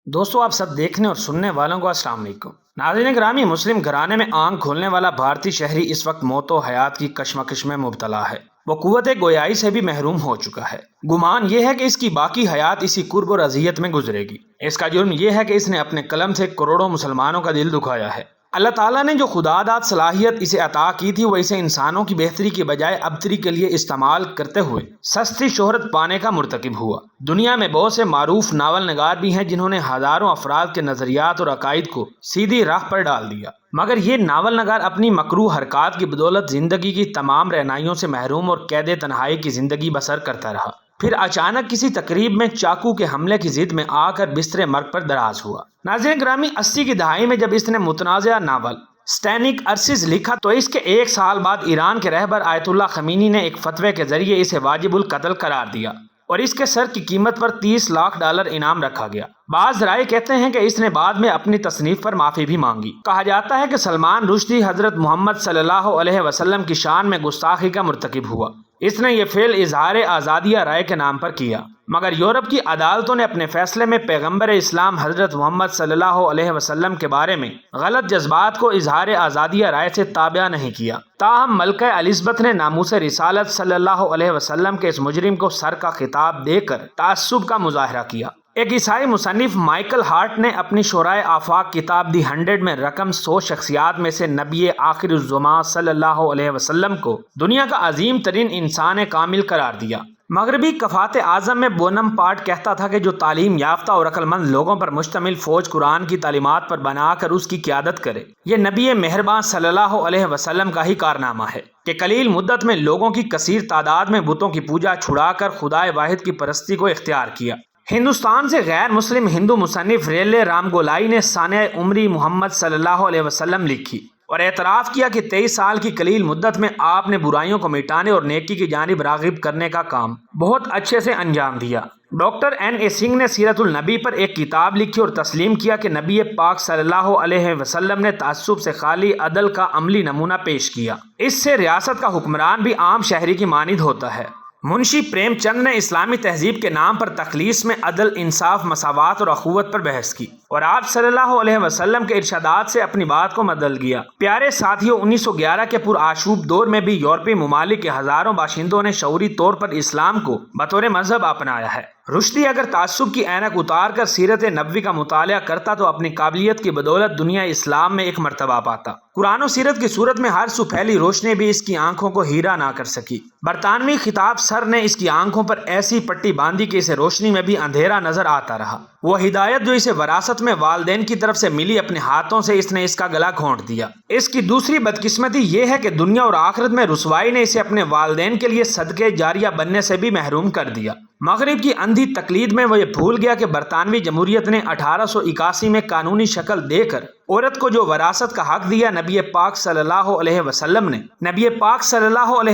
دوستو آپ سب دیکھنے اور سننے والوں کو السلام علیکم۔ ناظرین گرامی، مسلم گھرانے میں آنکھ کھولنے والا بھارتی شہری اس وقت موت و حیات کی کشمکش میں مبتلا ہے۔ وہ قوت گویائی سے بھی محروم ہو چکا ہے۔ گمان یہ ہے کہ اس کی باقی حیات اسی کرب اور اذیت میں گزرے گی۔ اس کا جرم یہ ہے کہ اس نے اپنے قلم سے کروڑوں مسلمانوں کا دل دکھایا ہے۔ اللہ تعالیٰ نے جو خدا داد صلاحیت اسے عطا کی تھی، وہ اسے انسانوں کی بہتری کے بجائے ابتری کے لیے استعمال کرتے ہوئے سستی شہرت پانے کا مرتکب ہوا۔ دنیا میں بہت سے معروف ناول نگار بھی ہیں جنہوں نے ہزاروں افراد کے نظریات اور عقائد کو سیدھی راہ پر ڈال دیا، مگر یہ ناول نگار اپنی مکروہ حرکات کی بدولت زندگی کی تمام رہنائیوں سے محروم اور قید تنہائی کی زندگی بسر کرتا رہا۔ پھر اچانک کسی تقریب میں چاقو کے حملے کی ضد میں آ کر بستر مرگ پر دراز ہوا۔ ناظرین گرامی، 80 کی دہائی میں جب اس نے متنازع ناول سٹینک ارسز لکھا تو اس کے ایک سال بعد ایران کے رہبر آیت اللہ خمینی نے ایک فتوے کے ذریعے اسے واجب القتل قرار دیا اور اس کے سر کی قیمت پر $30 لاکھ انعام رکھا گیا۔ بعض ذرائع کہتے ہیں کہ اس نے بعد میں اپنی تصنیف پر معافی بھی مانگی۔ کہا جاتا ہے کہ سلمان رشدی حضرت محمد صلی اللہ علیہ وسلم کی شان میں گستاخی کا مرتکب ہوا۔ اس نے یہ فعل اظہار آزادیہ رائے کے نام پر کیا، مگر یورپ کی عدالتوں نے اپنے فیصلے میں پیغمبر اسلام حضرت محمد صلی اللہ علیہ وسلم کے بارے میں غلط جذبات کو اظہار آزادیہ رائے سے تابع نہیں کیا۔ تاہم ملکہ الزبتھ نے ناموس رسالت صلی اللہ علیہ وسلم کے اس مجرم کو سر کا خطاب دے کر تعصب کا مظاہرہ کیا۔ ایک عیسائی مصنف مائیکل ہارٹ نے اپنی شورائے آفاق کتاب دی 100 میں رقم 100 شخصیات میں سے نبی آخر الزمان صلی اللہ علیہ وسلم کو دنیا کا عظیم ترین انسان کامل قرار دیا۔ مغربی کفات اعظم میں بونم پارٹ کہتا تھا کہ جو تعلیم یافتہ اور عقل مند لوگوں پر مشتمل فوج قرآن کی تعلیمات پر بنا کر اس کی قیادت کرے، یہ نبی مہربان صلی اللہ علیہ وسلم کا ہی کارنامہ ہے کہ قلیل مدت میں لوگوں کی کثیر تعداد میں بتوں کی پوجا چھڑا کر خدائے واحد کی پرستی کو اختیار کیا۔ ہندوستان سے غیر مسلم ہندو مصنف ریلے رام گولائی نے سانحہ عمری محمد صلی اللہ علیہ وسلم لکھی اور اعتراف کیا کہ 23 سال کی قلیل مدت میں آپ نے برائیوں کو مٹانے اور نیکی کی جانب راغب کرنے کا کام بہت اچھے سے انجام دیا۔ ڈاکٹر این سنگھ نے سیرت النبی پر ایک کتاب لکھی اور تسلیم کیا کہ نبی پاک صلی اللہ علیہ وسلم نے تعصب سے خالی عدل کا عملی نمونہ پیش کیا۔ اس سے ریاست کا حکمران بھی عام شہری کی مانند ہوتا ہے۔ منشی پریم چند نے اسلامی تہذیب کے نام پر تخلیص میں عدل، انصاف، مساوات اور اخوت پر بحث کی اور آپ صلی اللہ علیہ وسلم کے ارشادات سے اپنی بات کو بدل گیا۔ پیارے ساتھیوں، 1911 کے پرآشوب دور میں بھی یورپی ممالک کے ہزاروں باشندوں نے شعوری طور پر اسلام کو بطور مذہب اپنایا ہے۔ رشدی اگر تعصب کی عینک اتار کر سیرت نبوی کا مطالعہ کرتا تو اپنی قابلیت کی بدولت دنیا اسلام میں ایک مرتبہ پاتا۔ قرآن و سیرت کی صورت میں ہر سو پھیلی روشنی بھی اس کی آنکھوں کو ہیرا نہ کر سکی۔ برطانوی خطاب سر نے اس کی آنکھوں پر ایسی پٹی باندھی کہ اسے روشنی میں بھی اندھیرا نظر آتا رہا۔ وہ ہدایت جو اسے وراثت میں والدین کی طرف سے ملی، اپنے ہاتھوں سے اس نے اس کا گلا گھونٹ دیا۔ اس کی دوسری بدقسمتی یہ ہے کہ دنیا اور آخرت میں رسوائی نے اسے اپنے والدین کے لیے صدقے جاریہ بننے سے بھی محروم کر دیا۔ مغرب کی اندھی تقلید میں وہ یہ بھول گیا کہ برطانوی جمہوریت نے 1881 میں قانونی شکل دے کر عورت کو جو وراثت کا حق دیا، نبی پاک صلی اللہ علیہ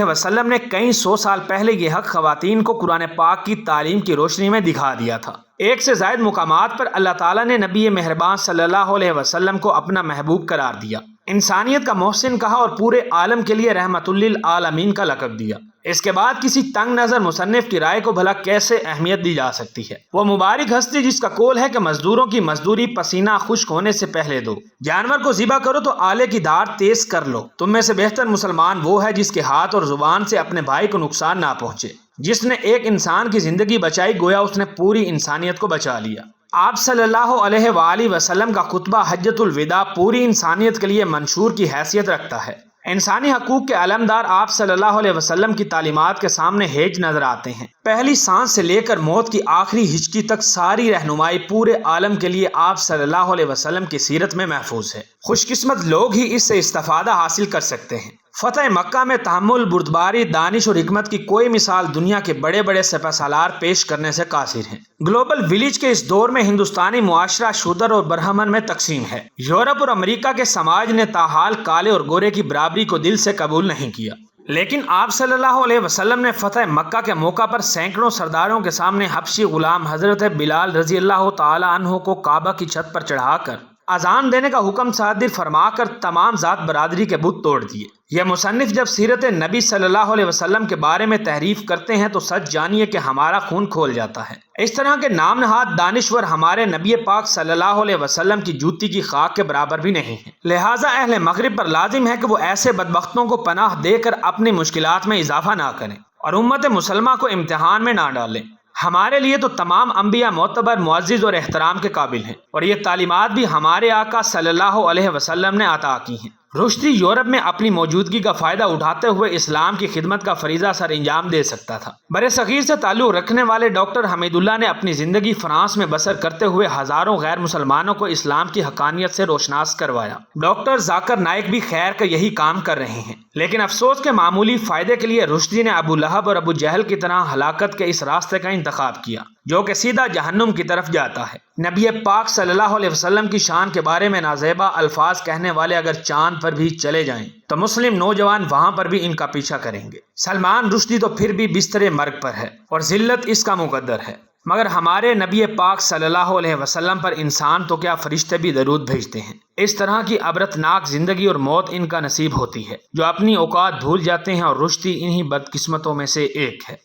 وسلم نے کئی 100 سال پہلے یہ حق خواتین کو قرآن پاک کی تعلیم کی روشنی میں دکھا دیا تھا۔ ایک سے زائد مقامات پر اللہ تعالیٰ نے نبی مہربان صلی اللہ علیہ وسلم کو اپنا محبوب قرار دیا، انسانیت کا محسن کہا اور پورے عالم کے لیے رحمت للعالمین کا لقب دیا۔ اس کے بعد کسی تنگ نظر مصنف کی رائے کو بھلا کیسے اہمیت دی جا سکتی ہے؟ وہ مبارک ہستی جس کا قول ہے کہ مزدوروں کی مزدوری پسینہ خشک ہونے سے پہلے دو، جانور کو ذبح کرو تو آلے کی دھار تیز کر لو۔ تم میں سے بہتر مسلمان وہ ہے جس کے ہاتھ اور زبان سے اپنے بھائی کو نقصان نہ پہنچے۔ جس نے ایک انسان کی زندگی بچائی، گویا اس نے پوری انسانیت کو بچا لیا۔ آپ صلی اللہ علیہ وآلہ وسلم کا خطبہ حجۃ الوداع پوری انسانیت کے لیے منشور کی حیثیت رکھتا ہے۔ انسانی حقوق کے علمدار آپ صلی اللہ علیہ وسلم کی تعلیمات کے سامنے ہیج نظر آتے ہیں۔ پہلی سانس سے لے کر موت کی آخری ہچکی تک ساری رہنمائی پورے عالم کے لیے آپ صلی اللہ علیہ وسلم کی سیرت میں محفوظ ہے۔ خوش قسمت لوگ ہی اس سے استفادہ حاصل کر سکتے ہیں۔ فتح مکہ میں تحمل، بردباری، دانش اور حکمت کی کوئی مثال دنیا کے بڑے بڑے سپہ سالار پیش کرنے سے قاصر ہیں۔ گلوبل ولیج کے اس دور میں ہندوستانی معاشرہ شودر اور برہمن میں تقسیم ہے۔ یورپ اور امریکہ کے سماج نے تاحال کالے اور گورے کی برابری کو دل سے قبول نہیں کیا، لیکن آپ صلی اللہ علیہ وسلم نے فتح مکہ کے موقع پر سینکڑوں سرداروں کے سامنے حبشی غلام حضرت بلال رضی اللہ تعالی عنہ کو کعبہ کی چھت پر چڑھا کر اذان دینے کا حکم صادر فرما کر تمام ذات برادری کے بت توڑ دیے۔ یہ مصنف جب سیرت نبی صلی اللہ علیہ وسلم کے بارے میں تحریف کرتے ہیں تو سچ جانیے کہ ہمارا خون کھول جاتا ہے۔ اس طرح کے نام نہاد دانشور ہمارے نبی پاک صلی اللہ علیہ وسلم کی جوتی کی خاک کے برابر بھی نہیں ہیں۔ لہٰذا اہل مغرب پر لازم ہے کہ وہ ایسے بدبختوں کو پناہ دے کر اپنی مشکلات میں اضافہ نہ کریں اور امت مسلمہ کو امتحان میں نہ ڈالیں۔ ہمارے لیے تو تمام انبیاء معتبر، معزز اور احترام کے قابل ہیں، اور یہ تعلیمات بھی ہمارے آقا صلی اللہ علیہ وسلم نے عطا کی ہیں۔ رشدی یورپ میں اپنی موجودگی کا فائدہ اٹھاتے ہوئے اسلام کی خدمت کا فریضہ سر انجام دے سکتا تھا۔ بر صغیر سے تعلق رکھنے والے ڈاکٹر حمید اللہ نے اپنی زندگی فرانس میں بسر کرتے ہوئے ہزاروں غیر مسلمانوں کو اسلام کی حقانیت سے روشناس کروایا۔ ڈاکٹر ذاکر نائک بھی خیر کا یہی کام کر رہے ہیں، لیکن افسوس کے معمولی فائدے کے لیے رشدی نے ابو لہب اور ابو جہل کی طرح ہلاکت کے اس راستے کا انتخاب کیا جو کہ سیدھا جہنم کی طرف جاتا ہے۔ نبی پاک صلی اللہ علیہ وسلم کی شان کے بارے میں نازیبا الفاظ کہنے والے اگر چاند پر بھی چلے جائیں تو مسلم نوجوان وہاں پر بھی ان کا پیچھا کریں گے۔ سلمان رشدی تو پھر بھی بستر مرگ پر ہے اور ذلت اس کا مقدر ہے، مگر ہمارے نبی پاک صلی اللہ علیہ وسلم پر انسان تو کیا فرشتے بھی درود بھیجتے ہیں۔ اس طرح کی عبرتناک زندگی اور موت ان کا نصیب ہوتی ہے جو اپنی اوقات بھول جاتے ہیں، اور رشدی انہی بدقسمتوں میں سے ایک ہے۔